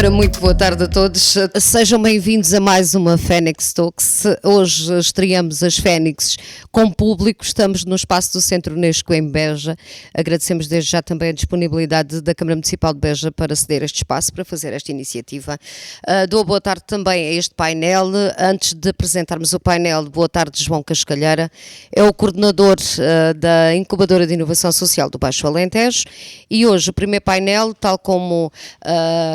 Ora, muito boa tarde a todos. Sejam bem-vindos a mais uma Fênix Talks. Hoje estreamos as Fênixes com público. Estamos no espaço do Centro Unesco em Beja. Agradecemos desde já também a disponibilidade da Câmara Municipal de Beja para ceder este espaço, para fazer esta iniciativa. Dou boa tarde também a este painel. Antes de apresentarmos o painel, boa tarde, João Cascalheira. É o coordenador da Incubadora de Inovação Social do Baixo Alentejo. E hoje o primeiro painel, tal como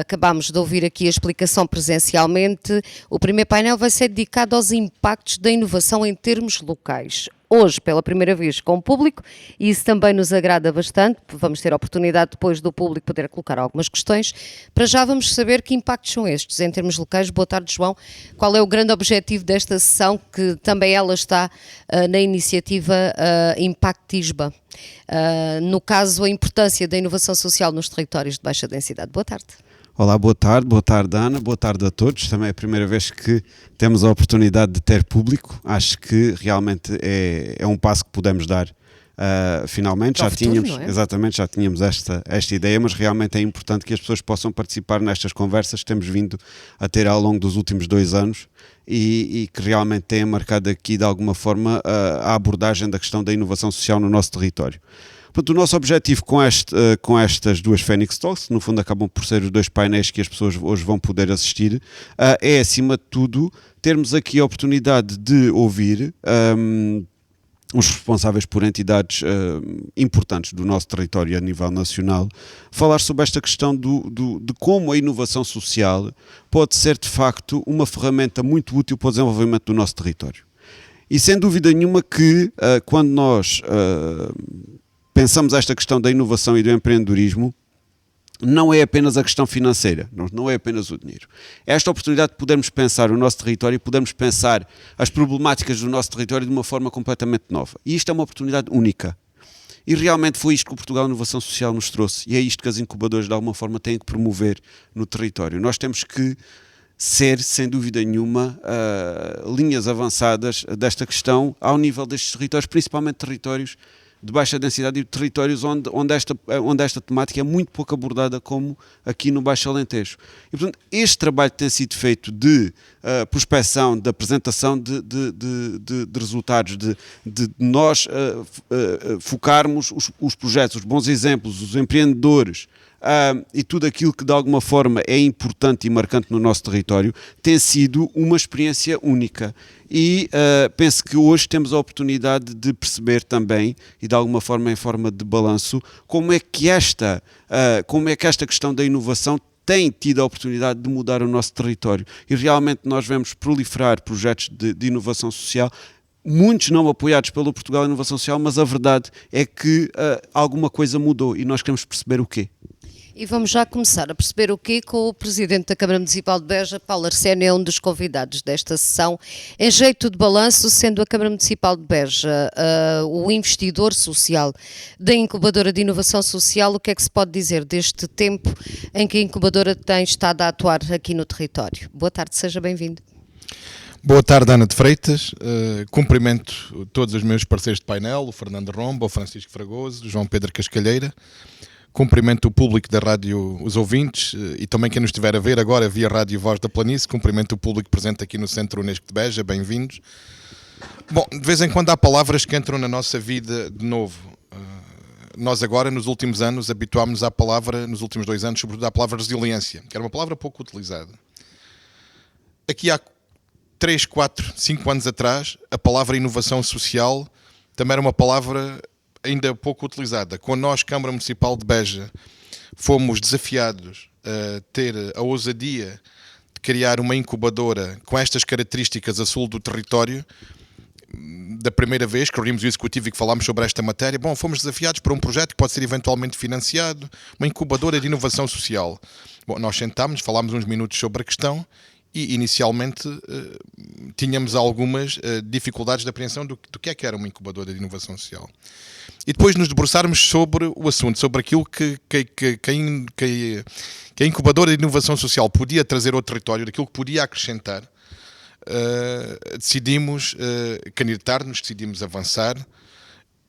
acabámos de ouvir aqui a explicação presencialmente, o primeiro painel vai ser dedicado aos impactos da inovação em termos locais. Hoje, pela primeira vez, com o público, e isso também nos agrada bastante. Vamos ter a oportunidade depois do público poder colocar algumas questões. Para já vamos saber que impactos são estes em termos locais. Boa tarde, João. Qual é o grande objetivo desta sessão, que também ela está na iniciativa Impact ISBA? No caso, a importância da inovação social nos territórios de baixa densidade. Boa tarde. Olá, boa tarde Ana, boa tarde a todos. Também é a primeira vez que temos a oportunidade de ter público. Acho que realmente é um passo que podemos dar. Finalmente já tínhamos, exatamente, já tínhamos esta ideia, mas realmente é importante que as pessoas possam participar nestas conversas que temos vindo a ter ao longo dos últimos 2 anos e que realmente tenha marcado aqui de alguma forma a abordagem da questão da inovação social no nosso território. Portanto, o nosso objetivo com estas duas Fênix Talks, no fundo acabam por ser os 2 painéis que as pessoas hoje vão poder assistir, é acima de tudo termos aqui a oportunidade de ouvir os responsáveis por entidades importantes do nosso território a nível nacional, falar sobre esta questão de como a inovação social pode ser de facto uma ferramenta muito útil para o desenvolvimento do nosso território. E sem dúvida nenhuma que quando nós pensamos esta questão da inovação e do empreendedorismo, não é apenas a questão financeira, não é apenas o dinheiro. É esta oportunidade de podermos pensar o nosso território e podermos pensar as problemáticas do nosso território de uma forma completamente nova. E isto é uma oportunidade única. E realmente foi isto que o Portugal Inovação Social nos trouxe. E é isto que as incubadoras de alguma forma têm que promover no território. Nós temos que ser, sem dúvida nenhuma, linhas avançadas desta questão ao nível destes territórios, principalmente territórios de baixa densidade e territórios onde esta temática é muito pouco abordada, como aqui no Baixo Alentejo. E, portanto, este trabalho tem sido feito de prospecção, de apresentação de resultados, de nós focarmos os projetos, os bons exemplos, os empreendedores, e tudo aquilo que de alguma forma é importante e marcante no nosso território, tem sido uma experiência única. E penso que hoje temos a oportunidade de perceber também, e de alguma forma em forma de balanço, como é que esta questão da inovação tem tido a oportunidade de mudar o nosso território. E realmente nós vemos proliferar projetos de inovação social, muitos não apoiados pelo Portugal Inovação Social, mas a verdade é que alguma coisa mudou e nós queremos perceber o quê. E vamos já começar a perceber o quê com o Presidente da Câmara Municipal de Beja, Paulo Arsénio, é um dos convidados desta sessão. Em jeito de balanço, sendo a Câmara Municipal de Beja o investidor social da Incubadora de Inovação Social, o que é que se pode dizer deste tempo em que a Incubadora tem estado a atuar aqui no território? Boa tarde, seja bem-vindo. Boa tarde, Ana de Freitas. Cumprimento todos os meus parceiros de painel, o Fernando Romba, o Francisco Fragoso, o João Pedro Cascalheira. Cumprimento o público da rádio, os ouvintes, e também quem nos estiver a ver agora via Rádio Voz da Planície. Cumprimento o público presente aqui no Centro Unesco de Beja, bem-vindos. Bom, de vez em quando há palavras que entram na nossa vida de novo. Nós agora, nos últimos anos, habituámos-nos à palavra, nos últimos 2 anos, sobretudo à palavra resiliência, que era uma palavra pouco utilizada. Aqui há 3, 4, 5 anos atrás, a palavra inovação social também era uma palavra ainda pouco utilizada. Quando nós, Câmara Municipal de Beja, fomos desafiados a ter a ousadia de criar uma incubadora com estas características a sul do território, da primeira vez que reunimos o Executivo e que falámos sobre esta matéria, fomos desafiados por um projeto que pode ser eventualmente financiado, uma incubadora de inovação social. Nós sentámos, falámos uns minutos sobre a questão e inicialmente tínhamos algumas dificuldades de apreensão do que era uma incubadora de inovação social. E depois nos debruçarmos sobre o assunto, sobre aquilo que a incubadora de inovação social podia trazer ao território, daquilo que podia acrescentar, decidimos candidatar-nos, decidimos avançar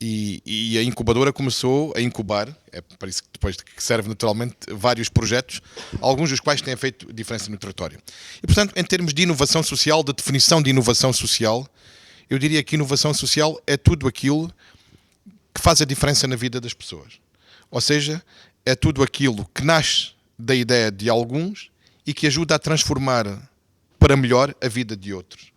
E a incubadora começou a incubar, é para isso que depois que serve naturalmente, vários projetos, alguns dos quais têm feito diferença no território. E, portanto, em termos de inovação social, de definição de inovação social, eu diria que inovação social é tudo aquilo que faz a diferença na vida das pessoas. Ou seja, é tudo aquilo que nasce da ideia de alguns e que ajuda a transformar para melhor a vida de outros.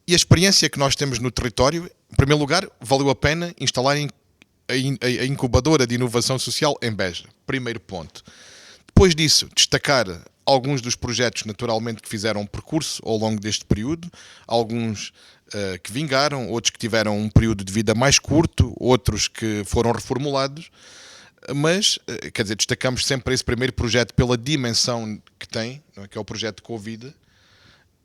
E a experiência que nós temos no território, em primeiro lugar, valeu a pena instalar a incubadora de inovação social em Beja. Primeiro ponto. Depois disso, destacar alguns dos projetos, naturalmente, que fizeram um percurso ao longo deste período, alguns que vingaram, outros que tiveram um período de vida mais curto, outros que foram reformulados, mas, quer dizer, destacamos sempre esse primeiro projeto pela dimensão que tem, não é? Que é o projeto Covid,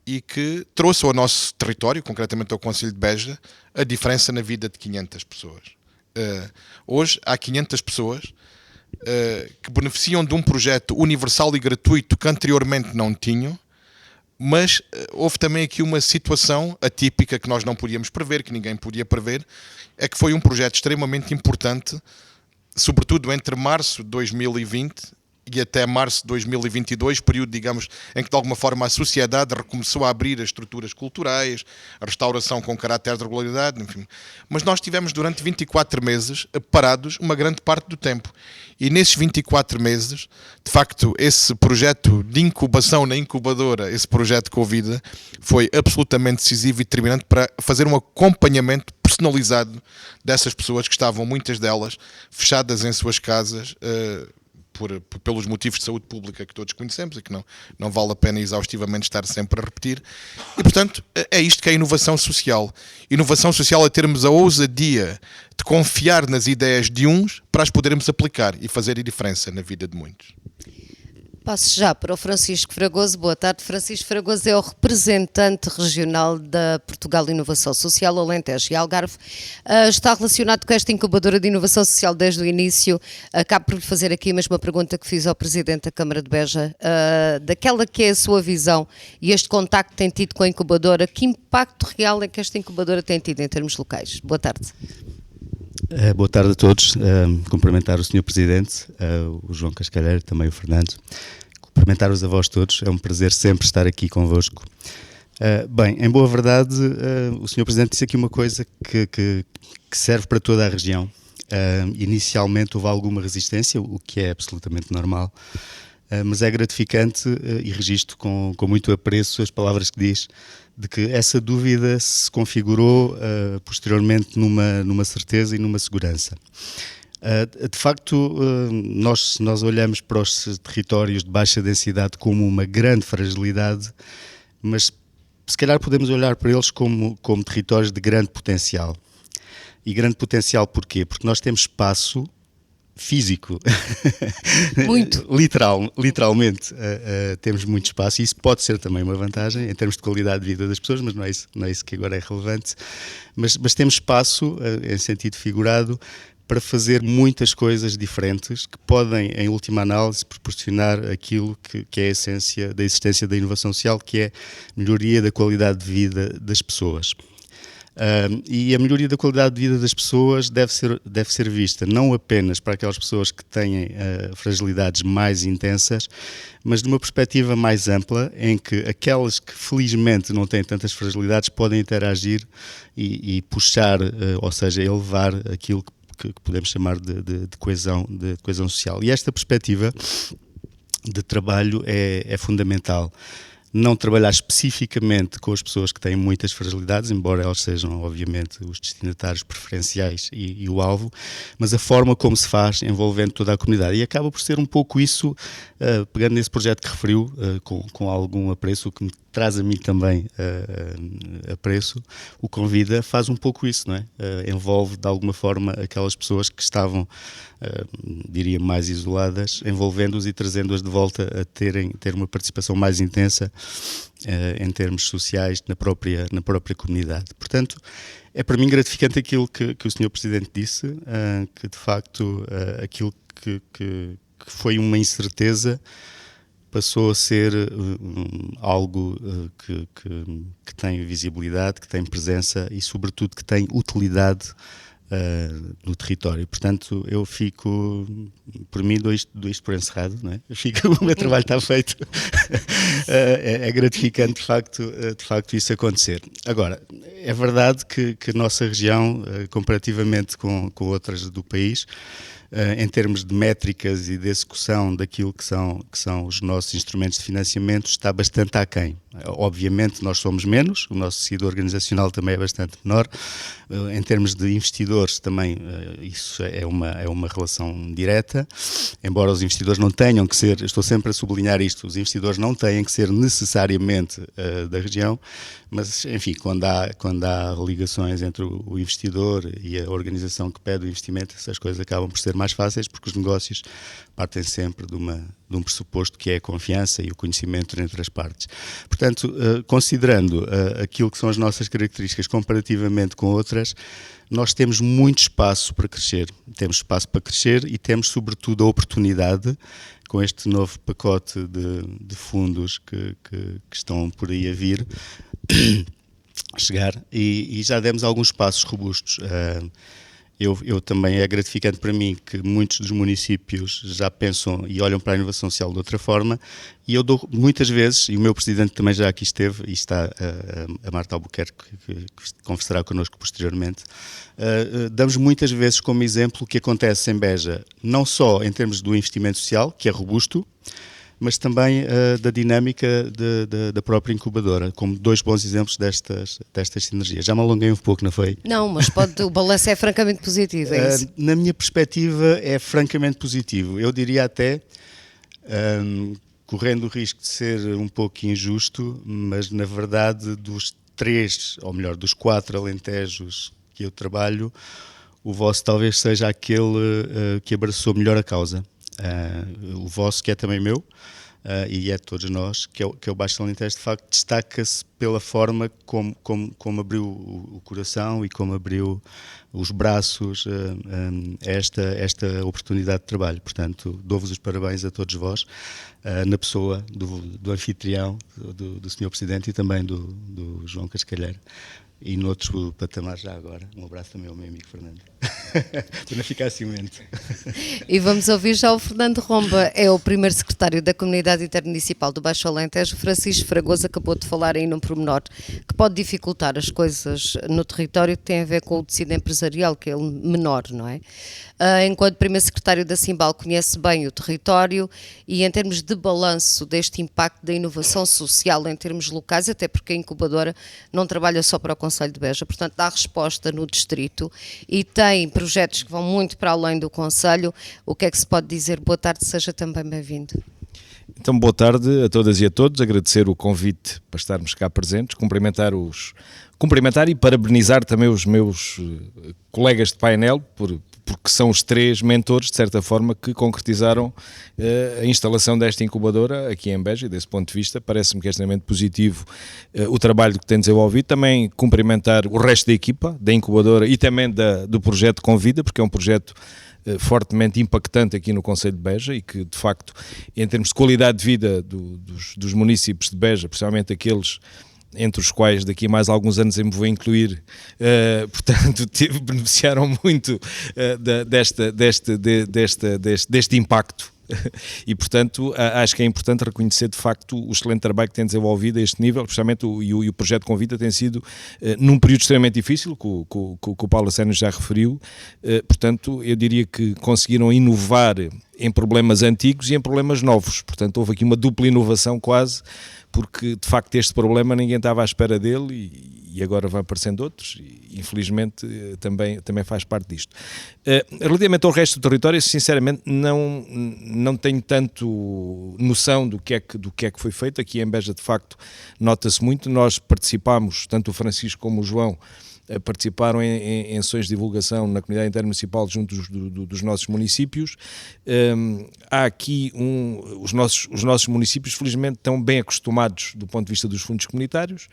e que trouxe ao nosso território, concretamente ao Concelho de Beja, a diferença na vida de 500 pessoas. Hoje há 500 pessoas que beneficiam de um projeto universal e gratuito que anteriormente não tinham, mas houve também aqui uma situação atípica que nós não podíamos prever, que ninguém podia prever, é que foi um projeto extremamente importante, sobretudo entre março de 2020 e até março de 2022, período, digamos, em que de alguma forma a sociedade recomeçou a abrir as estruturas culturais, a restauração com caráter de regularidade, enfim. Mas nós tivemos durante 24 meses parados uma grande parte do tempo. E nesses 24 meses, de facto, esse projeto de incubação na incubadora, esse projeto Covid, foi absolutamente decisivo e determinante para fazer um acompanhamento personalizado dessas pessoas que estavam, muitas delas, fechadas em suas casas, pelos motivos de saúde pública que todos conhecemos e que não vale a pena exaustivamente estar sempre a repetir. E, portanto, é isto que é inovação social. Inovação social é termos a ousadia de confiar nas ideias de uns para as podermos aplicar e fazer a diferença na vida de muitos. Passo já para o Francisco Fragoso. Boa tarde. Francisco Fragoso é o representante regional da Portugal Inovação Social, Alentejo e Algarve. Está relacionado com esta incubadora de inovação social desde o início. Acabo por lhe fazer aqui a mesma pergunta que fiz ao Presidente da Câmara de Beja. Daquela que é a sua visão e este contacto que tem tido com a incubadora, que impacto real é que esta incubadora tem tido em termos locais? Boa tarde. Boa tarde a todos. Cumprimentar o Sr. Presidente, o João Cascalheiro, também o Fernando. Cumprimentar-vos a vós todos. É um prazer sempre estar aqui convosco. Bem, em boa verdade, o Sr. Presidente disse aqui uma coisa que serve para toda a região. Inicialmente houve alguma resistência, o que é absolutamente normal, mas é gratificante e registro com muito apreço as palavras que diz, de que essa dúvida se configurou posteriormente numa certeza e numa segurança. De facto, nós olhamos para os territórios de baixa densidade como uma grande fragilidade, mas se calhar podemos olhar para eles como territórios de grande potencial. E grande potencial porquê? Porque nós temos espaço físico. Muito. Literalmente. Temos muito espaço e isso pode ser também uma vantagem em termos de qualidade de vida das pessoas, mas não é isso que agora é relevante. Mas temos espaço, em sentido figurado, para fazer muitas coisas diferentes que podem, em última análise, proporcionar aquilo que é a essência da existência da inovação social, que é a melhoria da qualidade de vida das pessoas. E a melhoria da qualidade de vida das pessoas deve ser vista não apenas para aquelas pessoas que têm fragilidades mais intensas, mas de uma perspectiva mais ampla, em que aquelas que felizmente não têm tantas fragilidades podem interagir e puxar, ou seja, elevar aquilo que podemos chamar de coesão social. E esta perspectiva de trabalho é fundamental. Não trabalhar especificamente com as pessoas que têm muitas fragilidades, embora elas sejam, obviamente, os destinatários preferenciais e o alvo, mas a forma como se faz envolvendo toda a comunidade. E acaba por ser um pouco isso, pegando nesse projeto que referiu, com algum apreço, o que me traz a mim também apreço, o Convida faz um pouco isso, não é? Envolve, de alguma forma, aquelas pessoas que estavam, diria, mais isoladas, envolvendo-os e trazendo-as de volta a ter uma participação mais intensa em termos sociais na própria comunidade. Portanto, é para mim gratificante aquilo que o Sr. Presidente disse, que de facto aquilo que foi uma incerteza passou a ser algo que tem visibilidade, que tem presença e, sobretudo, que tem utilidade no território. Portanto, eu fico, por mim, dou isto por encerrado, não é? O meu trabalho está feito. É gratificante, de facto, isso acontecer. Agora, é verdade que a nossa região, comparativamente com outras do país, em termos de métricas e de execução daquilo que são os nossos instrumentos de financiamento, está bastante aquém. Obviamente nós somos menos, o nosso tecido organizacional também é bastante menor. Em termos de investidores também, isso é uma relação direta, embora os investidores não tenham que ser, estou sempre a sublinhar isto, os investidores não têm que ser necessariamente da região, mas enfim, quando há ligações entre o investidor e a organização que pede o investimento, essas coisas acabam por ser mais fáceis, porque os negócios partem sempre de um pressuposto que é a confiança e o conhecimento entre as partes. Portanto, considerando aquilo que são as nossas características comparativamente com outras, nós temos muito espaço para crescer. Temos espaço para crescer e temos, sobretudo, a oportunidade, com este novo pacote de fundos que estão por aí a vir, chegar, e já demos alguns passos robustos. Eu também, é gratificante para mim que muitos dos municípios já pensam e olham para a inovação social de outra forma, e eu dou muitas vezes, e o meu presidente também já aqui esteve, e está a Marta Albuquerque, que conversará connosco posteriormente, damos muitas vezes como exemplo o que acontece em Beja, não só em termos do investimento social, que é robusto, mas também da dinâmica da própria incubadora, como dois bons exemplos destas sinergias. Já me alonguei um pouco, não foi? Não, mas o balanço é francamente positivo, é isso? Na minha perspectiva é francamente positivo. Eu diria até, correndo o risco de ser um pouco injusto, mas na verdade dos 3, ou melhor, dos 4 alentejos que eu trabalho, o vosso talvez seja aquele que abraçou melhor a causa. O vosso, que é também meu, e é de todos nós, que é o Baixo Alentejo, de facto destaca-se pela forma como abriu o coração e como abriu os braços a esta oportunidade de trabalho. Portanto, dou-vos os parabéns a todos vós, na pessoa do anfitrião, do Sr. Presidente, e também do João Cascalheiro. E noutro patamar já agora. Um abraço também ao meu amigo Fernando. Para não ficar ciumento. E vamos ouvir já o Fernando Romba, é o primeiro secretário da Comunidade Intermunicipal do Baixo Alentejo. Francisco Fragoso acabou de falar aí num pormenor que pode dificultar as coisas no território, que tem a ver com o tecido empresarial, que é menor, não é? Enquanto primeiro secretário da Simbal conhece bem o território e em termos de balanço deste impacto da inovação social em termos locais, até porque a incubadora não trabalha só para o Concelho de Beja, portanto dá resposta no distrito e tem projetos que vão muito para além do Concelho. O que é que se pode dizer? Boa tarde, seja também bem-vindo. Então, boa tarde a todas e a todos, agradecer o convite para estarmos cá presentes, cumprimentar e parabenizar também os meus colegas de painel, porque são os 3 mentores, de certa forma, que concretizaram a instalação desta incubadora aqui em Beja, e desse ponto de vista parece-me que é extremamente positivo o trabalho que tem desenvolvido. Também cumprimentar o resto da equipa, da incubadora e também do projeto Convida, porque é um projeto fortemente impactante aqui no Concelho de Beja e que, de facto, em termos de qualidade de vida dos municípios de Beja, principalmente aqueles entre os quais daqui a mais alguns anos eu me vou incluir, portanto beneficiaram muito deste impacto. E portanto acho que é importante reconhecer de facto o excelente trabalho que tem desenvolvido a este nível, especialmente o projeto Convida tem sido num período extremamente difícil, que o Paulo Aceno já referiu, portanto eu diria que conseguiram inovar em problemas antigos e em problemas novos, portanto houve aqui uma dupla inovação quase, porque de facto este problema ninguém estava à espera dele e agora vão aparecendo outros, e infelizmente também faz parte disto. Relativamente ao resto do território, sinceramente não tenho tanto noção do que é que foi feito. Aqui em Beja de facto nota-se muito, nós participámos, tanto o Francisco como o João, participaram em ações de divulgação na comunidade intermunicipal junto dos nossos municípios. Há aqui os nossos municípios felizmente estão bem acostumados do ponto de vista dos fundos comunitários,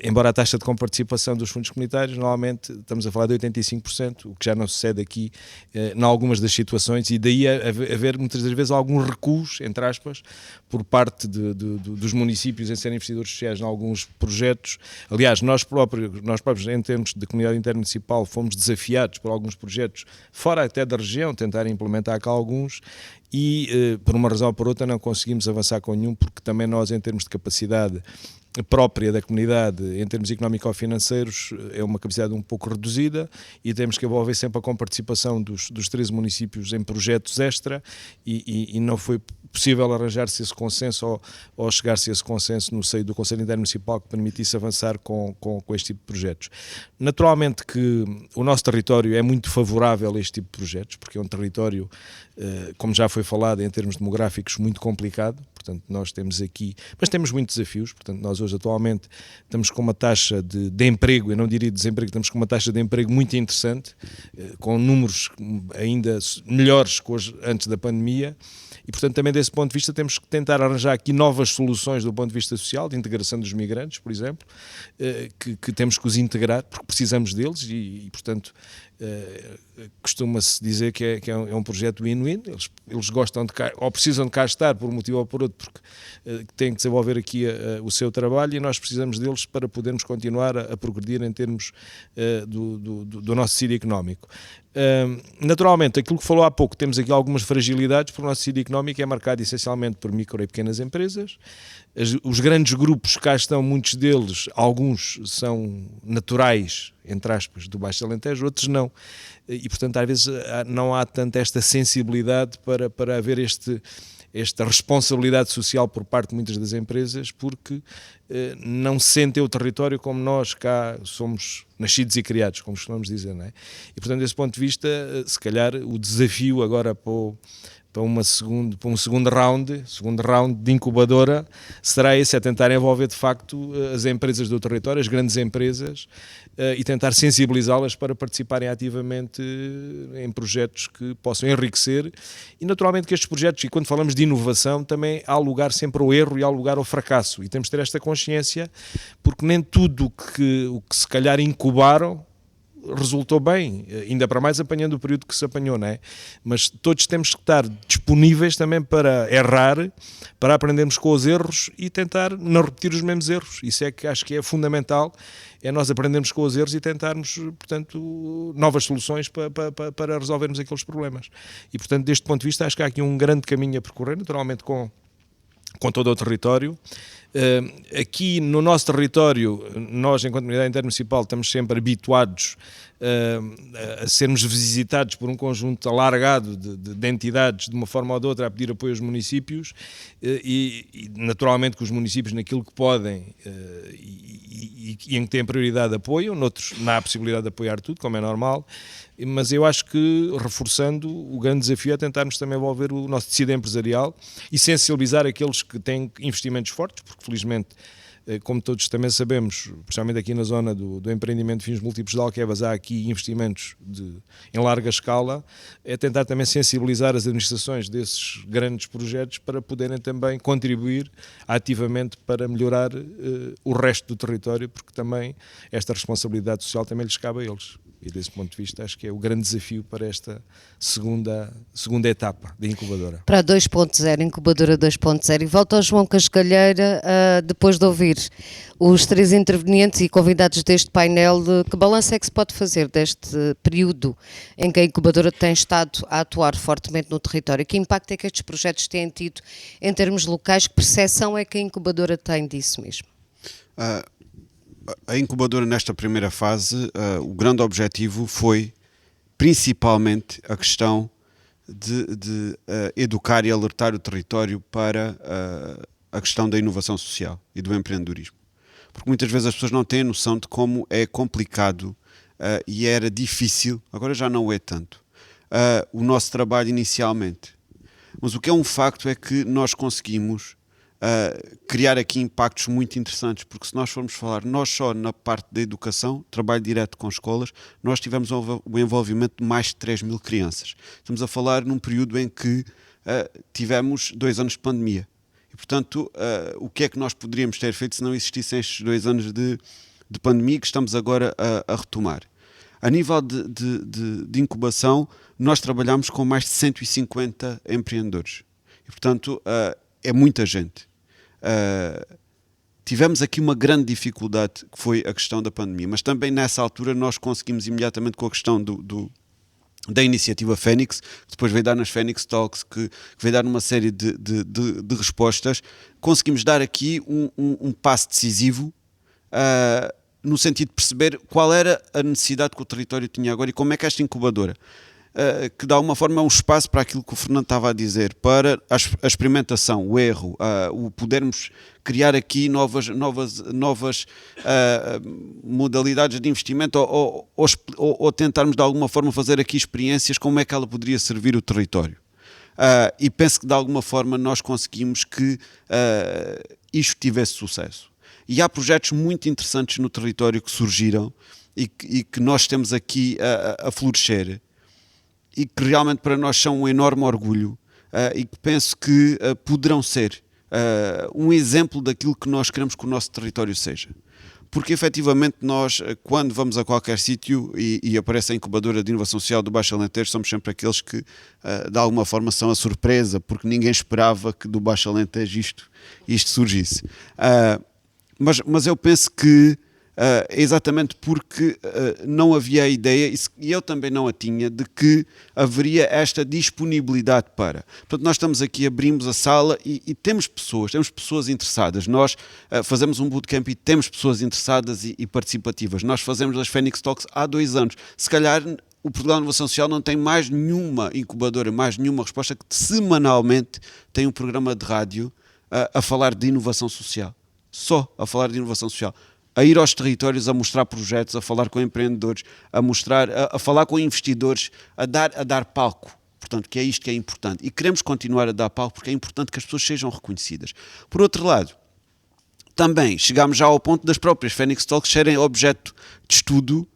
embora a taxa de comparticipação dos fundos comunitários normalmente estamos a falar de 85%, o que já não sucede aqui em algumas das situações, e daí haver muitas das vezes alguns recuos, entre aspas, por parte dos municípios em serem investidores sociais em alguns projetos. Aliás, nós próprios em termos de comunidade intermunicipal, fomos desafiados por alguns projetos fora até da região, tentar implementar cá alguns, e por uma razão ou por outra não conseguimos avançar com nenhum, porque também nós, em termos de capacidade própria da comunidade, em termos económico-financeiros, é uma capacidade um pouco reduzida, e temos que envolver sempre a comparticipação dos 13 municípios em projetos extra, e não foi possível arranjar-se esse consenso ou chegar-se a esse consenso no seio do Conselho Intermunicipal que permitisse avançar com este tipo de projetos. Naturalmente que o nosso território é muito favorável a este tipo de projetos, porque é um território, como já foi falado, em termos demográficos, muito complicado. Portanto, nós temos aqui, mas temos muitos desafios. Portanto, nós hoje atualmente estamos com uma taxa de emprego, eu não diria de desemprego, estamos com uma taxa de emprego muito interessante, com números ainda melhores que hoje, antes da pandemia, e portanto também desse ponto de vista temos que tentar arranjar aqui novas soluções do ponto de vista social, de integração dos migrantes, por exemplo, que temos que os integrar, porque precisamos deles, e portanto costuma-se dizer que é um projeto win-win. Eles gostam de cá, ou precisam de cá estar por um motivo ou por outro, porque têm que desenvolver aqui o seu trabalho, e nós precisamos deles para podermos continuar a progredir em termos do nosso tecido económico. Naturalmente, aquilo que falou há pouco, temos aqui algumas fragilidades, porque o nosso tecido económico é marcado essencialmente por micro e pequenas empresas. Os grandes grupos cá estão, muitos deles, alguns são naturais, entre aspas, do Baixo Alentejo, outros não. E, portanto, às vezes não há tanta esta sensibilidade para haver esta responsabilidade social por parte de muitas das empresas, porque não sentem o território como nós cá somos nascidos e criados, como costumamos dizer, não é? E, portanto, desse ponto de vista, se calhar o desafio agora para um segundo round de incubadora será esse, é tentar envolver de facto as empresas do território, as grandes empresas, e tentar sensibilizá-las para participarem ativamente em projetos que possam enriquecer, e naturalmente que estes projetos, e quando falamos de inovação, também há lugar sempre ao erro e há lugar ao fracasso, e temos de ter esta consciência, porque nem tudo o que se calhar incubaram resultou bem, ainda para mais apanhando o período que se apanhou, não é? Mas todos temos que estar disponíveis também para errar, para aprendermos com os erros e tentar não repetir os mesmos erros. Isso é que acho que é fundamental, é nós aprendermos com os erros e tentarmos, portanto, novas soluções para resolvermos aqueles problemas. E, portanto, deste ponto de vista, acho que há aqui um grande caminho a percorrer, naturalmente com todo o território. Aqui no nosso território, nós, enquanto comunidade intermunicipal, estamos sempre habituados a sermos visitados por um conjunto alargado de entidades, de uma forma ou de outra, a pedir apoio aos municípios, e naturalmente que os municípios, naquilo que podem e em que têm prioridade, apoiam, noutros não há possibilidade de apoiar tudo, como é normal. Mas eu acho que, reforçando, o grande desafio é tentarmos também envolver o nosso tecido empresarial e sensibilizar aqueles que têm investimentos fortes, porque felizmente, como todos também sabemos, principalmente aqui na zona do empreendimento de fins múltiplos de Alquevas, há aqui investimentos em larga escala, é tentar também sensibilizar as administrações desses grandes projetos para poderem também contribuir ativamente para melhorar o resto do território, porque também esta responsabilidade social também lhes cabe a eles. E desse ponto de vista acho que é o grande desafio para esta segunda etapa da incubadora. Para a 2.0, incubadora 2.0, e volto ao João Cascalheira, depois de ouvir os três intervenientes e convidados deste painel, que balanço é que se pode fazer deste período em que a incubadora tem estado a atuar fortemente no território? Que impacto é que estes projetos têm tido em termos locais? Que percepção é que a incubadora tem disso mesmo? A incubadora, nesta primeira fase, o grande objetivo foi principalmente a questão de educar e alertar o território para a questão da inovação social e do empreendedorismo. Porque muitas vezes as pessoas não têm noção de como é complicado e era difícil, agora já não é tanto, o nosso trabalho inicialmente. Mas o que é um facto é que nós conseguimos criar aqui impactos muito interessantes, porque se nós formos falar, nós só na parte da educação, trabalho direto com escolas, nós tivemos o envolvimento de mais de 3.000 crianças. Estamos a falar num período em que tivemos 2 anos de pandemia. E, portanto, o que é que nós poderíamos ter feito se não existissem estes 2 anos de pandemia que estamos agora a retomar? A nível de incubação, nós trabalhamos com mais de 150 empreendedores. E, portanto, é muita gente. tivemos aqui uma grande dificuldade, que foi a questão da pandemia, mas também nessa altura nós conseguimos imediatamente com a questão da iniciativa Fênix, que depois veio dar nas Fênix Talks, que veio dar uma série de respostas, conseguimos dar aqui um passo decisivo no sentido de perceber qual era a necessidade que o território tinha agora e como é que esta incubadora, que de alguma forma é um espaço para aquilo que o Fernando estava a dizer, para a experimentação, o erro, o podermos criar aqui novas modalidades de investimento ou tentarmos de alguma forma fazer aqui experiências como é que ela poderia servir o território. E penso que de alguma forma nós conseguimos que isto tivesse sucesso. E há projetos muito interessantes no território que surgiram e que nós temos aqui a florescer e que realmente para nós são um enorme orgulho e que penso que poderão ser um exemplo daquilo que nós queremos que o nosso território seja. Porque efetivamente nós, quando vamos a qualquer sítio e aparece a incubadora de inovação social do Baixo Alentejo, somos sempre aqueles que de alguma forma são a surpresa, porque ninguém esperava que do Baixo Alentejo isto surgisse. Mas eu penso que exatamente porque não havia a ideia, e eu também não a tinha, de que haveria esta disponibilidade para. Portanto, nós estamos aqui, abrimos a sala e temos pessoas interessadas. Nós fazemos um bootcamp e temos pessoas interessadas e participativas. Nós fazemos as Fênix Talks há 2 anos. Se calhar o Portugal de Inovação Social não tem mais nenhuma incubadora, mais nenhuma resposta que semanalmente tem um programa de rádio a falar de inovação social. Só a falar de inovação social. A ir aos territórios, a mostrar projetos, a falar com empreendedores, a falar com investidores, a dar palco. Portanto, que é isto que é importante. E queremos continuar a dar palco porque é importante que as pessoas sejam reconhecidas. Por outro lado, também chegámos já ao ponto das próprias Fênix Talks serem objeto de estudo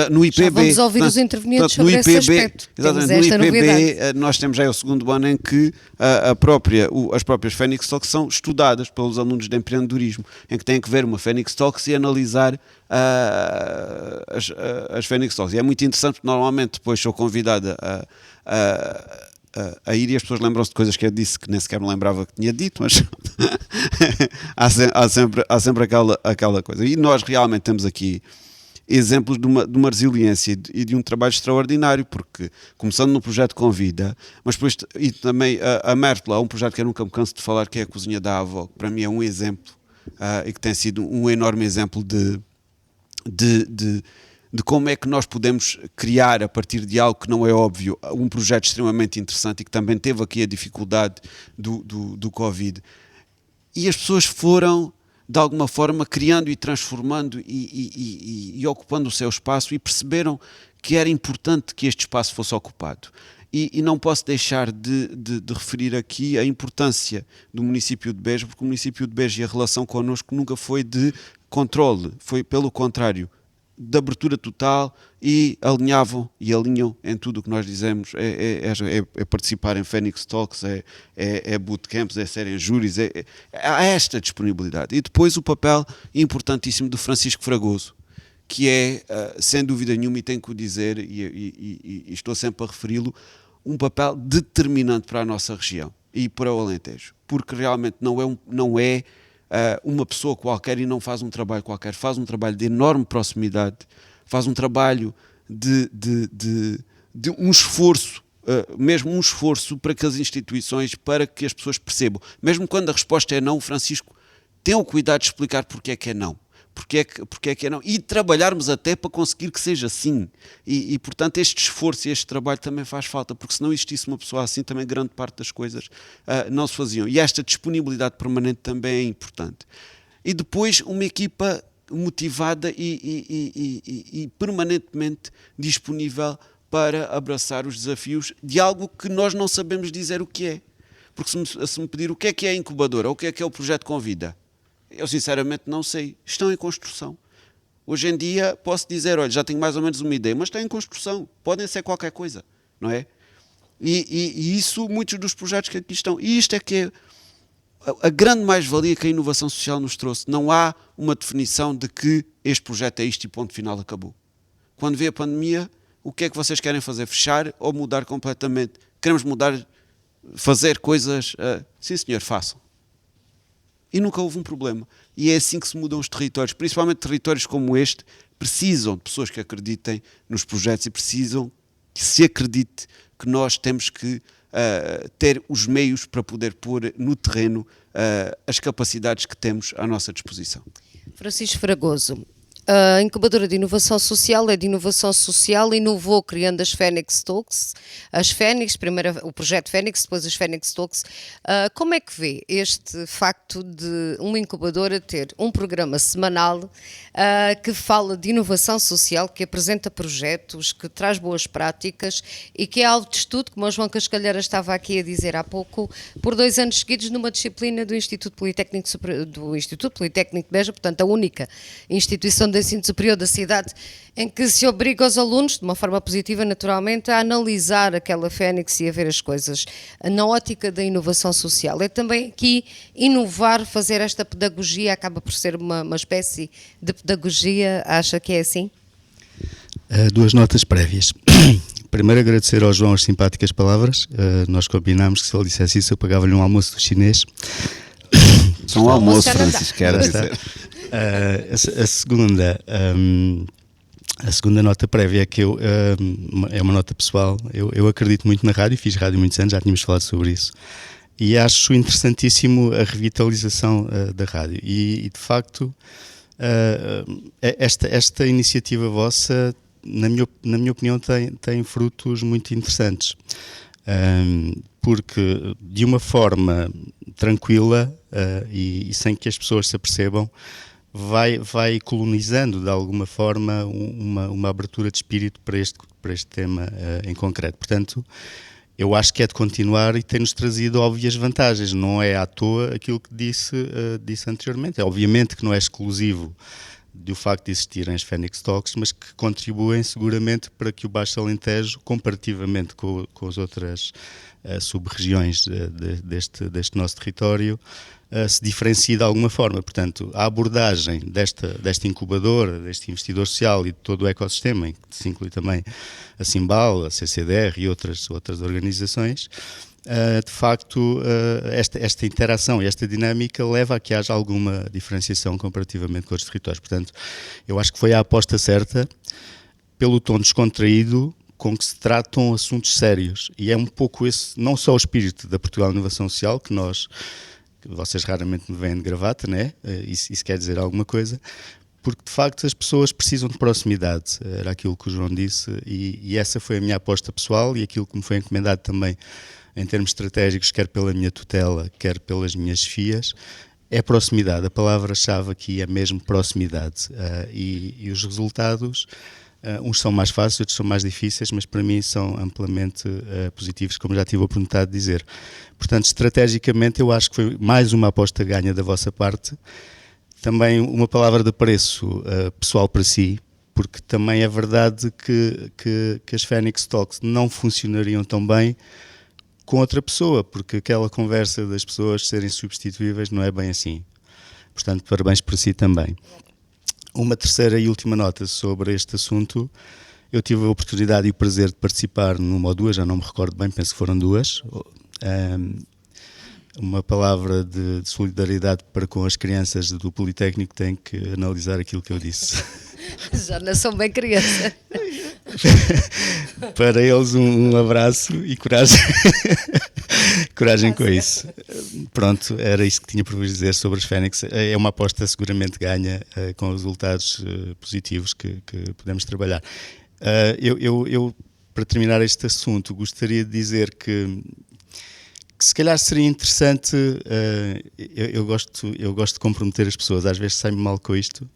no IPB. Já vamos ouvir os intervenientes sobre esse aspecto. Exatamente, no IPB nós temos já o segundo ano em que as próprias Fênix Talks são estudadas pelos alunos de empreendedorismo, em que têm que ver uma Fênix Talks e analisar as Fênix Talks. E é muito interessante porque normalmente depois sou convidada a ir e as pessoas lembram-se de coisas que eu disse que nem sequer me lembrava que tinha dito, mas há sempre aquela coisa. E nós realmente temos aqui exemplos de uma resiliência e de um trabalho extraordinário, porque começando no projeto Convida, mas depois e também a Mértola, um projeto que eu nunca me canso de falar, que é a Cozinha da Avó, que para mim é um exemplo e que tem sido um enorme exemplo de como é que nós podemos criar a partir de algo que não é óbvio, um projeto extremamente interessante e que também teve aqui a dificuldade do Covid. E as pessoas foram de alguma forma criando e transformando e ocupando o seu espaço e perceberam que era importante que este espaço fosse ocupado. E não posso deixar de referir aqui a importância do município de Beja, porque o município de Beja e a relação connosco nunca foi de controle, foi pelo contrário, de abertura total e alinhavam e alinham em tudo o que nós dizemos, é participar em Fênix Talks, é bootcamps, é serem júris, há esta disponibilidade. E depois o papel importantíssimo do Francisco Fragoso, que é, sem dúvida nenhuma, e tenho que o dizer, e estou sempre a referi-lo, um papel determinante para a nossa região e para o Alentejo, porque realmente não é uma pessoa qualquer e não faz um trabalho qualquer, faz um trabalho de enorme proximidade, faz um trabalho de um esforço, mesmo um esforço para que as instituições, para que as pessoas percebam, mesmo quando a resposta é não, o Francisco tem o cuidado de explicar porque é que é não. Porque é que é não, e trabalharmos até para conseguir que seja assim, e portanto este esforço e este trabalho também faz falta, porque se não existisse uma pessoa assim também grande parte das coisas não se faziam, e esta disponibilidade permanente também é importante. E depois uma equipa motivada e permanentemente disponível para abraçar os desafios de algo que nós não sabemos dizer o que é, porque se me pedir o que é a incubadora, ou o que é o projeto Convida, eu sinceramente não sei, estão em construção. Hoje em dia posso dizer, olha, já tenho mais ou menos uma ideia, mas estão em construção, podem ser qualquer coisa, não é? E isso, muitos dos projetos que aqui estão, e isto é que é a grande mais-valia que a inovação social nos trouxe. Não há uma definição de que este projeto é isto e ponto final, acabou. Quando vê a pandemia, o que é que vocês querem fazer? Fechar ou mudar completamente? Queremos mudar, fazer coisas, sim senhor, façam. e nunca houve um problema. E é assim que se mudam os territórios, principalmente territórios como este, precisam de pessoas que acreditem nos projetos e precisam que se acredite que nós temos que ter os meios para poder pôr no terreno as capacidades que temos à nossa disposição. Francisco Fragoso, a incubadora de inovação social é de inovação social, inovou criando as Phoenix Talks, as Phoenix, primeiro o projeto Phoenix, depois as Phoenix Talks. Como é que vê este facto de uma incubadora ter um programa semanal que fala de inovação social, que apresenta projetos, que traz boas práticas e que é alvo de estudo, como o João Cascalheira estava aqui a dizer há pouco, por 2 anos seguidos numa disciplina do Instituto Politécnico de Beja, portanto a única instituição de ensino superior da cidade em que se obriga os alunos, de uma forma positiva naturalmente, a analisar aquela Fênix e a ver as coisas na ótica da inovação social. É também aqui inovar, fazer esta pedagogia, acaba por ser uma espécie de pedagogia, acha que é assim? 2 notas prévias. Primeiro, agradecer ao João as simpáticas palavras. Nós combinámos que se ele dissesse isso eu pagava-lhe um almoço do chinês. São um almoço, Francisco, quero dizer. A segunda nota prévia é que é uma nota pessoal. Eu acredito muito na rádio, fiz rádio há muitos anos, já tínhamos falado sobre isso. E acho interessantíssimo a revitalização da rádio. E de facto, esta iniciativa vossa, na minha opinião, tem frutos muito interessantes. Porque de uma forma tranquila e sem que as pessoas se apercebam, vai colonizando de alguma forma uma abertura de espírito para este tema em concreto. Portanto, eu acho que é de continuar e tem-nos trazido óbvias vantagens. Não é à toa aquilo que disse anteriormente. É obviamente que não é exclusivo do facto de existirem as Phoenix Talks, mas que contribuem seguramente para que o Baixo Alentejo, comparativamente com as outras sub-regiões deste nosso território, se diferencie de alguma forma. Portanto, a abordagem desta incubadora, deste investidor social e de todo o ecossistema, em que se inclui também a Simbal, a CCDR e outras organizações, de facto, esta interação e esta dinâmica leva a que haja alguma diferenciação comparativamente com outros territórios. Portanto, eu acho que foi a aposta certa pelo tom descontraído com que se tratam assuntos sérios. E é um pouco esse, não só o espírito da Portugal Inovação Social, que vocês raramente me veem de gravata, né? Isso quer dizer alguma coisa, porque de facto as pessoas precisam de proximidade, era aquilo que o João disse, e essa foi a minha aposta pessoal e aquilo que me foi encomendado também em termos estratégicos, quer pela minha tutela, quer pelas minhas chefias, é proximidade. A palavra-chave aqui é mesmo proximidade. E os resultados, uns são mais fáceis, outros são mais difíceis, mas para mim são amplamente positivos, como já tive a oportunidade de dizer. Portanto, estrategicamente, eu acho que foi mais uma aposta ganha da vossa parte. Também uma palavra de apreço pessoal para si, porque também é verdade que as Phoenix Talks não funcionariam tão bem com outra pessoa, porque aquela conversa das pessoas serem substituíveis não é bem assim. Portanto, parabéns por si também. Uma terceira e última nota sobre este assunto. Eu tive a oportunidade e o prazer de participar numa ou 2, já não me recordo bem, penso que foram 2. Uma palavra de solidariedade para com as crianças do Politécnico, tem que analisar aquilo que eu disse. Já não são bem criança. Para eles um abraço e coragem. Coragem com isso. Pronto, era isso que tinha por vos dizer sobre as Phoenix. É uma aposta seguramente ganha, com resultados positivos que podemos trabalhar. Eu, para terminar este assunto, gostaria de dizer que se calhar seria interessante, eu gosto de comprometer as pessoas, às vezes saio-me mal com isto,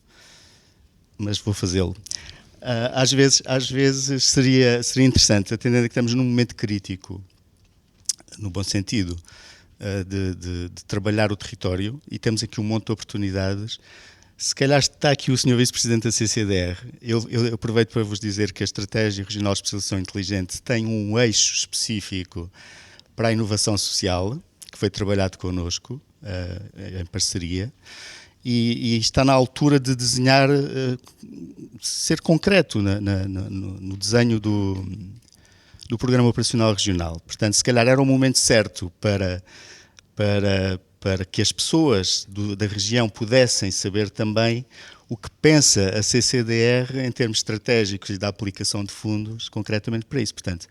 mas vou fazê-lo. Às vezes seria interessante, atendendo a que estamos num momento crítico, no bom sentido, de trabalhar o território, e temos aqui um monte de oportunidades. Se calhar está aqui o Sr. Vice-Presidente da CCDR, eu aproveito para vos dizer que a Estratégia Regional de Especialização Inteligente tem um eixo específico para a inovação social, que foi trabalhado connosco, em parceria, e está na altura de desenhar, ser concreto no desenho do Programa Operacional Regional. Portanto, se calhar era o momento certo para para que as pessoas da região pudessem saber também o que pensa a CCDR em termos estratégicos e da aplicação de fundos concretamente para isso. Portanto,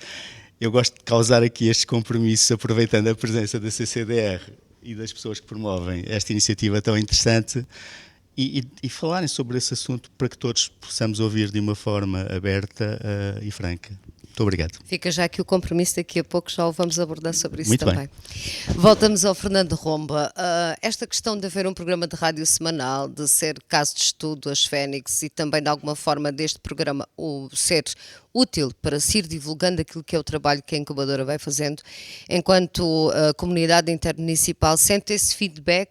eu gosto de causar aqui estes compromissos aproveitando a presença da CCDR e das pessoas que promovem esta iniciativa tão interessante e falarem sobre esse assunto para que todos possamos ouvir de uma forma aberta e franca. Muito obrigado. Fica já aqui o compromisso, daqui a pouco já o vamos abordar sobre isso Muito também. bem. Voltamos ao Fernando Romba. Esta questão de haver um programa de rádio semanal, de ser caso de estudo, as Fénix, e também de alguma forma deste programa ser útil para se ir divulgando aquilo que é o trabalho que a incubadora vai fazendo, enquanto comunidade intermunicipal, sente esse feedback,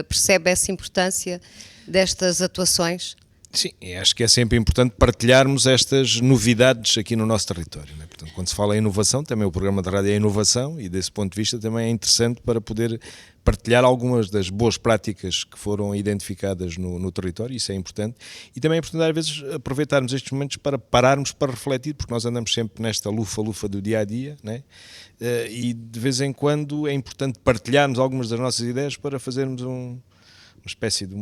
percebe essa importância destas atuações? Sim, acho que é sempre importante partilharmos estas novidades aqui no nosso território, né? Portanto, quando se fala em inovação, também o programa de rádio é inovação e desse ponto de vista também é interessante para poder partilhar algumas das boas práticas que foram identificadas no território, isso é importante. E também é importante às vezes aproveitarmos estes momentos para pararmos para refletir, porque nós andamos sempre nesta lufa-lufa do dia-a-dia, né? E de vez em quando é importante partilharmos algumas das nossas ideias para fazermos uma espécie de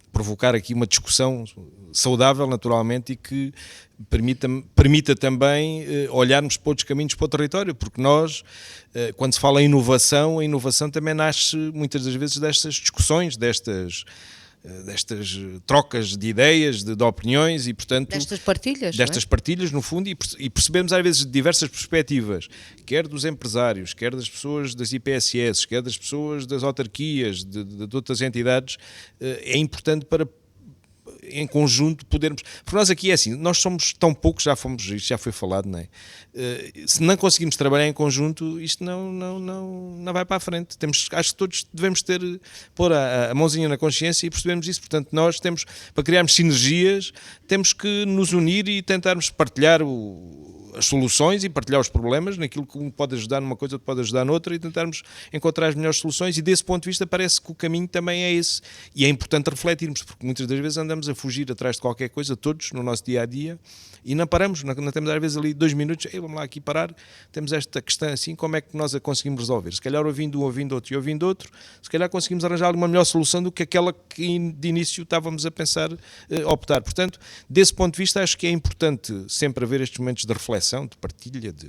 provocar aqui uma discussão saudável, naturalmente, e que permita também olharmos para outros caminhos para o território, porque nós, quando se fala em inovação, a inovação também nasce muitas das vezes destas discussões, destas trocas de ideias, de opiniões e, portanto... Destas partilhas, destas partilhas, no fundo, e percebemos às vezes diversas perspectivas, quer dos empresários, quer das pessoas das IPSS, quer das pessoas das autarquias, de outras entidades, é importante para em conjunto podermos... Porque nós aqui é assim, nós somos tão poucos, isto já foi falado, não é? Se não conseguimos trabalhar em conjunto, isto não vai para a frente. Acho que todos devemos pôr a mãozinha na consciência e percebermos isso. Portanto, nós temos, para criarmos sinergias, temos que nos unir e tentarmos partilhar as soluções e partilhar os problemas, naquilo que um pode ajudar numa coisa, outro pode ajudar noutra, e tentarmos encontrar as melhores soluções, e desse ponto de vista parece que o caminho também é esse, e é importante refletirmos, porque muitas das vezes andamos a fugir atrás de qualquer coisa, todos, no nosso dia-a-dia, e não paramos, não temos às vezes ali 2 minutos, vamos lá aqui parar, temos esta questão assim, como é que nós a conseguimos resolver? Se calhar ouvindo outro e ouvindo outro, se calhar conseguimos arranjar uma melhor solução do que aquela que de início estávamos a pensar optar. Portanto, desse ponto de vista, acho que é importante sempre haver estes momentos de reflexão, de partilha, de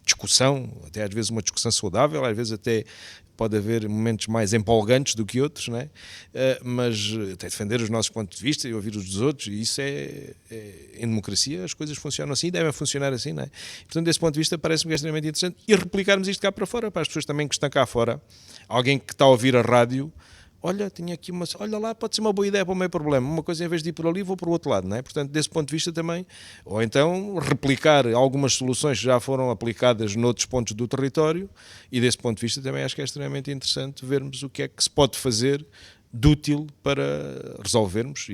discussão, até às vezes uma discussão saudável, às vezes até pode haver momentos mais empolgantes do que outros, não é? Mas até defender os nossos pontos de vista e ouvir os dos outros, e isso em democracia as coisas funcionam assim, devem funcionar assim, não é? Portanto, desse ponto de vista parece-me que é extremamente interessante, e replicarmos isto cá para fora, para as pessoas também que estão cá fora, alguém que está a ouvir a rádio, olha, tinha aqui olha lá, pode ser uma boa ideia para o meu problema, uma coisa em vez de ir por ali, vou para o outro lado, não é? Portanto, desse ponto de vista também, ou então replicar algumas soluções que já foram aplicadas noutros pontos do território, e desse ponto de vista também acho que é extremamente interessante vermos o que é que se pode fazer de útil para resolvermos,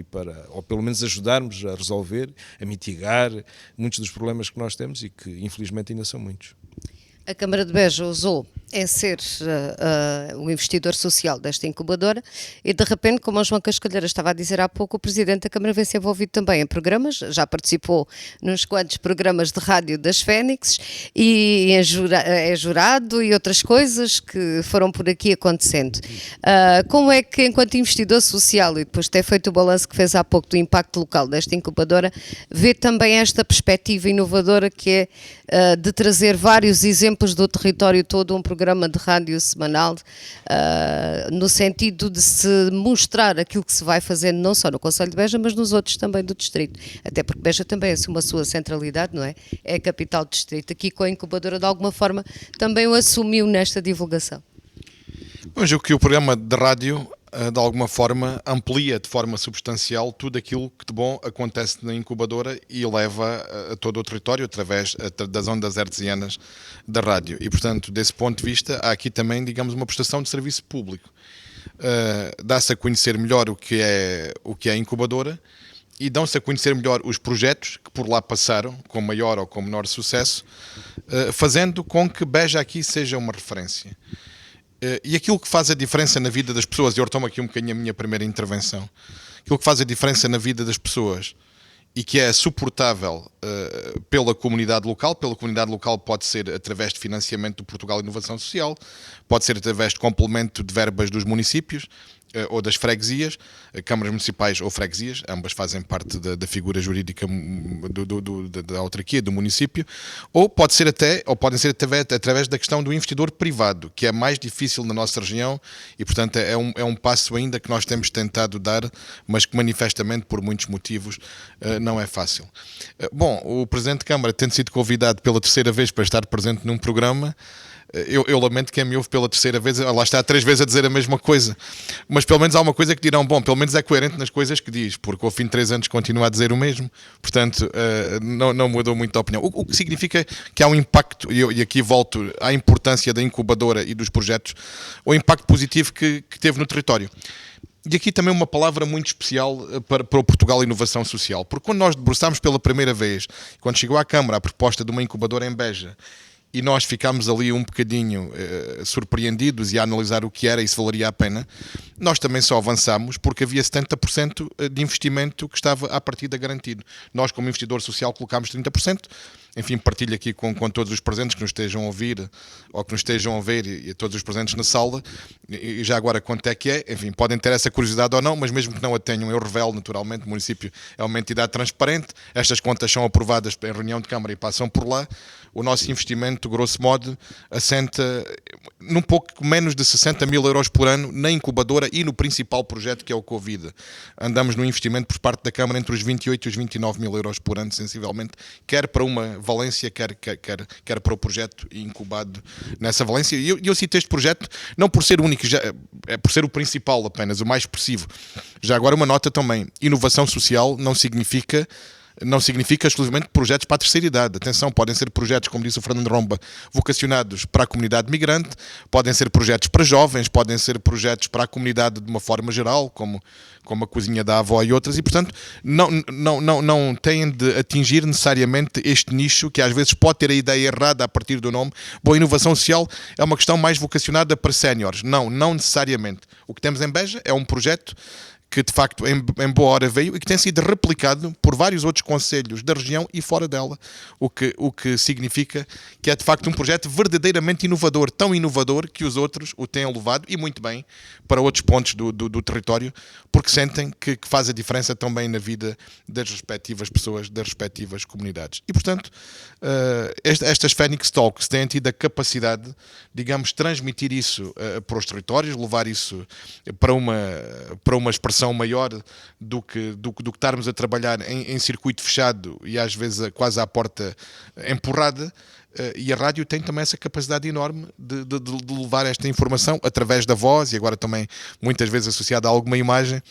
ou pelo menos ajudarmos a resolver, a mitigar muitos dos problemas que nós temos e que infelizmente ainda são muitos. A Câmara de Beja usou em ser o investidor social desta incubadora, e de repente, como o João Cascalheira estava a dizer há pouco, o Presidente da Câmara vem-se envolvido também em programas, já participou nos quantos programas de rádio das Fénix, e é jurado e outras coisas que foram por aqui acontecendo. Como é que, enquanto investidor social, e depois de ter feito o balanço que fez há pouco do impacto local desta incubadora, vê também esta perspectiva inovadora que é de trazer vários exemplos do território todo, um programa de rádio semanal, no sentido de se mostrar aquilo que se vai fazendo não só no Concelho de Beja, mas nos outros também do distrito, até porque Beja também assume a sua centralidade, não é? É a capital do distrito. Aqui com a incubadora de alguma forma também o assumiu nesta divulgação. Mas o que o programa de rádio de alguma forma amplia de forma substancial tudo aquilo que de bom acontece na incubadora e leva a todo o território através das ondas hertzianas da rádio. E, portanto, desse ponto de vista, há aqui também, digamos, uma prestação de serviço público. Dá-se a conhecer melhor o que é a incubadora e dão-se a conhecer melhor os projetos que por lá passaram, com maior ou com menor sucesso, fazendo com que Beja aqui seja uma referência. E aquilo que faz a diferença na vida das pessoas, e eu retomo aqui um bocadinho a minha primeira intervenção, aquilo que faz a diferença na vida das pessoas e que é suportável pela comunidade local. Pela comunidade local pode ser através de financiamento do Portugal Inovação Social, pode ser através de complemento de verbas dos municípios ou das freguesias, câmaras municipais ou freguesias, ambas fazem parte da figura jurídica da autarquia, do município, ou podem ser através da questão do investidor privado, que é mais difícil na nossa região e, portanto, é um passo ainda que nós temos tentado dar, mas que manifestamente, por muitos motivos, não é fácil. Bom, o Presidente de Câmara, tendo sido convidado pela terceira vez para estar presente num programa, eu lamento quem me ouve pela terceira vez, lá está 3 vezes a dizer a mesma coisa, mas pelo menos há uma coisa que dirão, bom, pelo menos é coerente nas coisas que diz, porque ao fim de 3 anos continua a dizer o mesmo, portanto não mudou muito a opinião, o que significa que há um impacto, e aqui volto à importância da incubadora e dos projetos, o impacto positivo que teve no território. E aqui também uma palavra muito especial para o Portugal Inovação Social, porque quando nós debruçámos pela primeira vez, quando chegou à Câmara a proposta de uma incubadora em Beja, e nós ficámos ali um bocadinho surpreendidos e a analisar o que era e se valeria a pena, nós também só avançámos porque havia 70% de investimento que estava à partida garantido. Nós, como investidor social, colocámos 30%. Enfim, partilho aqui com todos os presentes que nos estejam a ouvir ou que nos estejam a ver e a todos os presentes na sala, e já agora quanto é que é, enfim, podem ter essa curiosidade ou não, mas mesmo que não a tenham, eu revelo naturalmente, o município é uma entidade transparente, estas contas são aprovadas em reunião de Câmara e passam por lá. O nosso investimento, grosso modo, assenta num pouco menos de 60 mil euros por ano na incubadora e no principal projeto, que é o Covid. Andamos no investimento por parte da Câmara entre os 28 e os 29 mil euros por ano, sensivelmente, quer para uma Valência, quer para o projeto incubado nessa Valência. E eu cito este projeto não por ser único, é por ser o principal apenas, o mais expressivo. Já agora uma nota também, inovação social não significa exclusivamente projetos para a terceira idade. Atenção, podem ser projetos, como disse o Fernando Romba, vocacionados para a comunidade migrante, podem ser projetos para jovens, podem ser projetos para a comunidade de uma forma geral, como a cozinha da avó e outras, e portanto não têm de atingir necessariamente este nicho, que às vezes pode ter a ideia errada a partir do nome. Bom, a inovação social é uma questão mais vocacionada para séniores. Não necessariamente. O que temos em Beja é um projeto que de facto em boa hora veio e que tem sido replicado por vários outros concelhos da região e fora dela, o que significa que é de facto um projeto verdadeiramente inovador, tão inovador que os outros o têm levado, e muito bem, para outros pontos do território, porque sentem que faz a diferença também na vida das respectivas pessoas, das respectivas comunidades. E portanto, estas Phoenix Talks têm tido a capacidade, digamos, transmitir isso para os territórios, levar isso para uma expressão maior do que estarmos a trabalhar em circuito fechado e às vezes quase à porta empurrada. E a rádio tem também essa capacidade enorme de levar esta informação através da voz, e agora também muitas vezes associada a alguma imagem,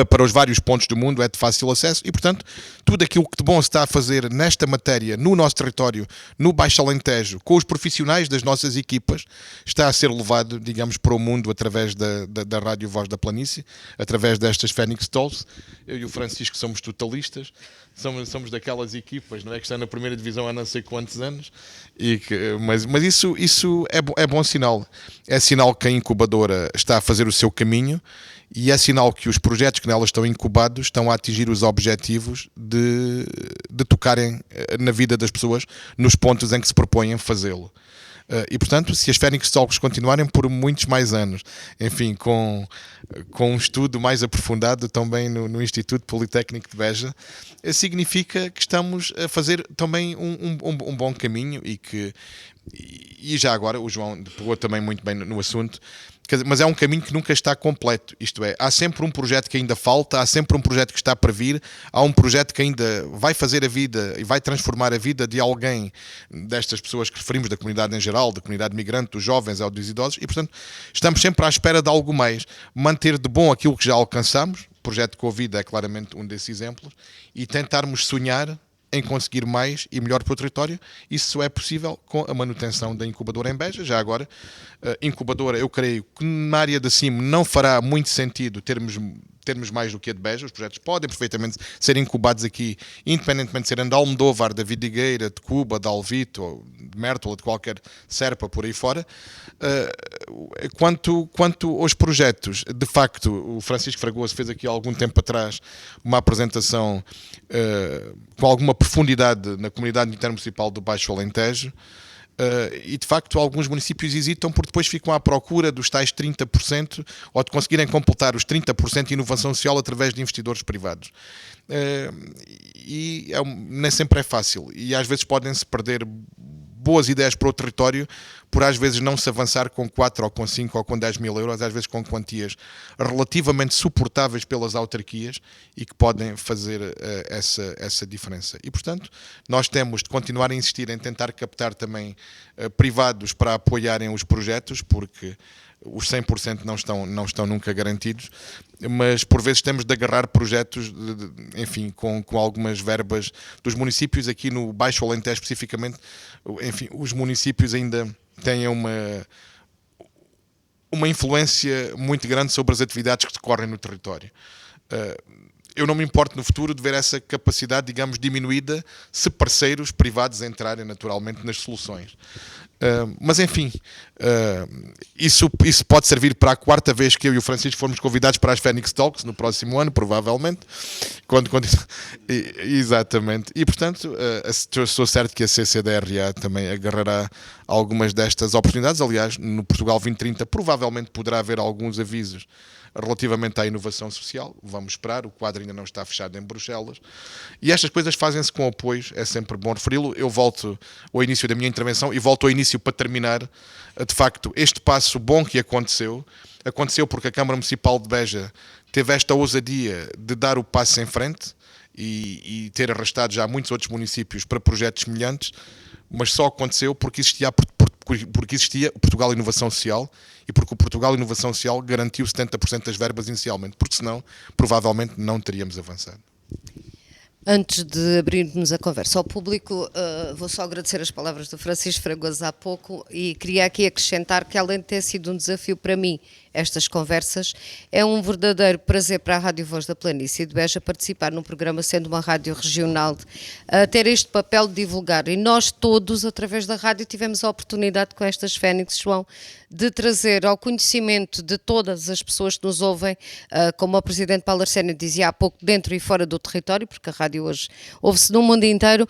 para os vários pontos do mundo, é de fácil acesso, e portanto tudo aquilo que de bom se está a fazer nesta matéria, no nosso território, no Baixo Alentejo, com os profissionais das nossas equipas, está a ser levado, digamos, para o mundo através da Rádio Voz da Planície, através destas Phoenix Talks. Eu e o Francisco somos totalistas, somos daquelas equipas, não é, que estão na primeira divisão há não sei quantos anos, mas isso é bom sinal. É sinal que a incubadora está a fazer o seu caminho, e é sinal que os projetos que nelas estão incubados estão a atingir os objetivos de tocarem na vida das pessoas nos pontos em que se propõem fazê-lo. E portanto, se as Phoenix Talks continuarem por muitos mais anos, enfim, com um estudo mais aprofundado também no Instituto Politécnico de Beja, significa que estamos a fazer também um bom caminho, e já agora o João pegou também muito bem no assunto. Mas é um caminho que nunca está completo, isto é, há sempre um projeto que ainda falta, há sempre um projeto que está para vir, há um projeto que ainda vai fazer a vida e vai transformar a vida de alguém, destas pessoas que referimos, da comunidade em geral, da comunidade migrante, dos jovens ou dos idosos, e portanto estamos sempre à espera de algo mais, manter de bom aquilo que já alcançamos, o projeto Covid é claramente um desses exemplos, e tentarmos sonhar em conseguir mais e melhor para o território. Isso é possível com a manutenção da incubadora em Beja. Já agora, incubadora, eu creio que na área de cima não fará muito sentido termos termos mais do que a de Beja. Os projetos podem perfeitamente ser incubados aqui, independentemente de serem de Almodóvar, da Vidigueira, de Cuba, de Alvito, ou de Mértola, de qualquer Serpa por aí fora. Quanto aos projetos, de facto, o Francisco Fragoso fez aqui há algum tempo atrás uma apresentação com alguma profundidade na comunidade intermunicipal do Baixo Alentejo. E de facto alguns municípios hesitam porque depois ficam à procura dos tais 30% ou de conseguirem completar os 30% de inovação social através de investidores privados. Nem sempre é fácil e às vezes podem-se perder boas ideias para o território por às vezes não se avançar com 4 ou com 5 ou com 10 mil euros, às vezes com quantias relativamente suportáveis pelas autarquias e que podem fazer essa diferença. E portanto nós temos de continuar a insistir em tentar captar também privados para apoiarem os projetos, porque os 100% não estão nunca garantidos, mas por vezes temos de agarrar projetos, enfim, com algumas verbas dos municípios. Aqui no Baixo Alentejo especificamente, enfim, os municípios ainda têm uma influência muito grande sobre as atividades que decorrem no território. Eu não me importo no futuro de ver essa capacidade, digamos, diminuída se parceiros privados entrarem naturalmente nas soluções. Mas enfim, isso pode servir para a quarta vez que eu e o Francisco formos convidados para as Phoenix Talks no próximo ano, provavelmente. Exatamente. E portanto, estou certo que a CCDRA também agarrará algumas destas oportunidades. Aliás, no Portugal 2030 provavelmente poderá haver alguns avisos relativamente à inovação social. Vamos esperar, o quadro ainda não está fechado em Bruxelas. E estas coisas fazem-se com apoios, é sempre bom referi-lo. Eu volto ao início da minha intervenção e volto ao início para terminar. De facto, este passo bom que aconteceu porque a Câmara Municipal de Beja teve esta ousadia de dar o passo em frente e ter arrastado já muitos outros municípios para projetos semelhantes, mas só aconteceu porque existia o Portugal Inovação Social e porque o Portugal Inovação Social garantiu 70% das verbas inicialmente, porque senão provavelmente não teríamos avançado. Antes de abrirmos a conversa ao público, vou só agradecer as palavras do Francisco Fragoso há pouco e queria aqui acrescentar que, além de ter sido um desafio para mim, estas conversas, é um verdadeiro prazer para a Rádio Voz da Planície de Beja participar num programa, sendo uma rádio regional, ter este papel de divulgar. E nós todos, através da rádio, tivemos a oportunidade com estas Fênix, João, de trazer ao conhecimento de todas as pessoas que nos ouvem, como o Presidente Paulo Arsénio dizia há pouco, dentro e fora do território, porque a rádio hoje ouve-se no mundo inteiro,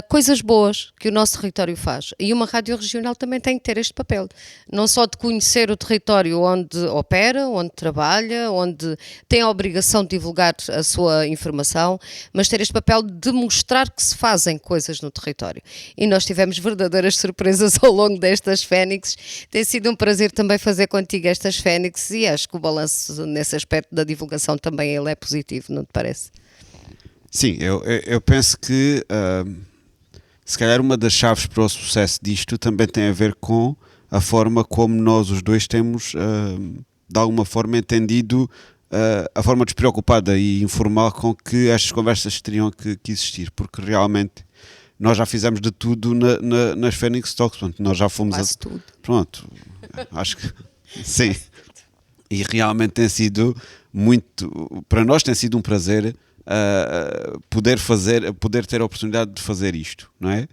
coisas boas que o nosso território faz. E uma rádio regional também tem que ter este papel, não só de conhecer o território onde opera, onde trabalha, onde tem a obrigação de divulgar a sua informação, mas ter este papel de mostrar que se fazem coisas no território. E nós tivemos verdadeiras surpresas ao longo destas Fênix. Tem sido um prazer também fazer contigo estas Fênix e acho que o balanço nesse aspecto da divulgação também ele é positivo, não te parece? Sim, eu penso que se calhar uma das chaves para o sucesso disto também tem a ver com a forma como nós os dois temos de alguma forma entendido a forma despreocupada e informal com que estas conversas teriam que existir, porque realmente nós já fizemos de tudo nas Phoenix Talks, portanto, nós já fomos quase tudo. Pronto, acho que sim. E realmente tem sido para nós tem sido um prazer poder ter a oportunidade de fazer isto, não é?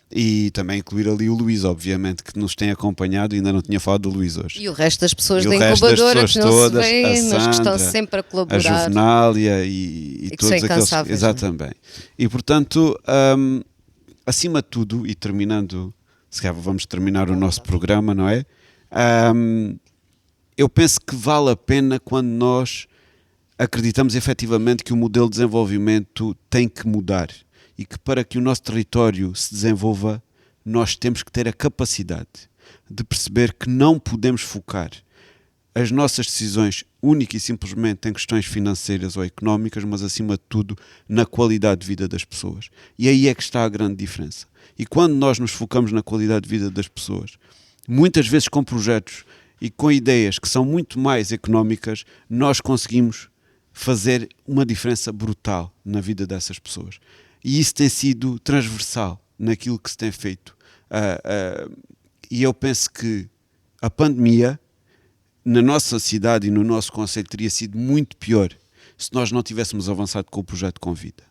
E também incluir ali o Luís, obviamente, que nos tem acompanhado e ainda não tinha falado do Luís hoje. E o resto das pessoas da incubadora que não se vêem, mas que estão sempre a colaborar. A Juvenália e todos aqueles. Exatamente. E portanto, acima de tudo, e terminando, se calhar vamos terminar o nosso programa, não é? Eu penso que vale a pena quando nós acreditamos efetivamente que o modelo de desenvolvimento tem que mudar e que para que o nosso território se desenvolva, nós temos que ter a capacidade de perceber que não podemos focar as nossas decisões única e simplesmente em questões financeiras ou económicas, mas acima de tudo na qualidade de vida das pessoas. E aí é que está a grande diferença. E quando nós nos focamos na qualidade de vida das pessoas, muitas vezes com projetos e com ideias que são muito mais económicas, nós conseguimos fazer uma diferença brutal na vida dessas pessoas. E isso tem sido transversal naquilo que se tem feito. E eu penso que a pandemia na nossa cidade e no nosso concelho teria sido muito pior se nós não tivéssemos avançado com o projeto Convida.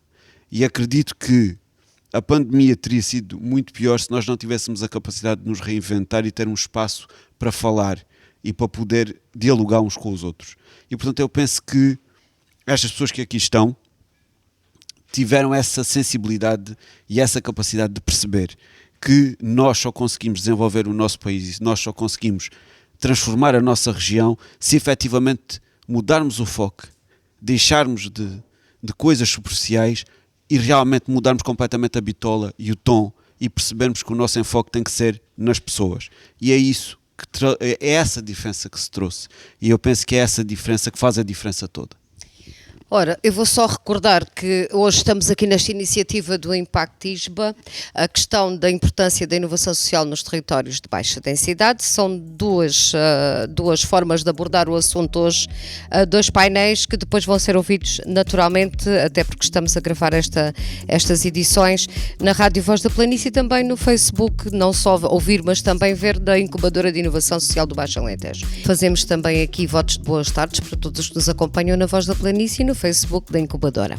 E acredito que a pandemia teria sido muito pior se nós não tivéssemos a capacidade de nos reinventar e ter um espaço para falar e para poder dialogar uns com os outros. E portanto eu penso que estas pessoas que aqui estão tiveram essa sensibilidade e essa capacidade de perceber que nós só conseguimos desenvolver o nosso país, nós só conseguimos transformar a nossa região se efetivamente mudarmos o foco, deixarmos de coisas superficiais e realmente mudarmos completamente a bitola e o tom e percebermos que o nosso enfoque tem que ser nas pessoas. E é isso, é essa diferença que se trouxe. E eu penso que é essa diferença que faz a diferença toda. Ora, eu vou só recordar que hoje estamos aqui nesta iniciativa do Impact ISBA, a questão da importância da inovação social nos territórios de baixa densidade. São duas formas de abordar o assunto hoje, dois painéis que depois vão ser ouvidos naturalmente, até porque estamos a gravar estas edições na Rádio Voz da Planície e também no Facebook, não só ouvir, mas também ver da Incubadora de Inovação Social do Baixo Alentejo. Fazemos também aqui votos de boas tardes para todos que nos acompanham na Voz da Planície e no Facebook da Incubadora.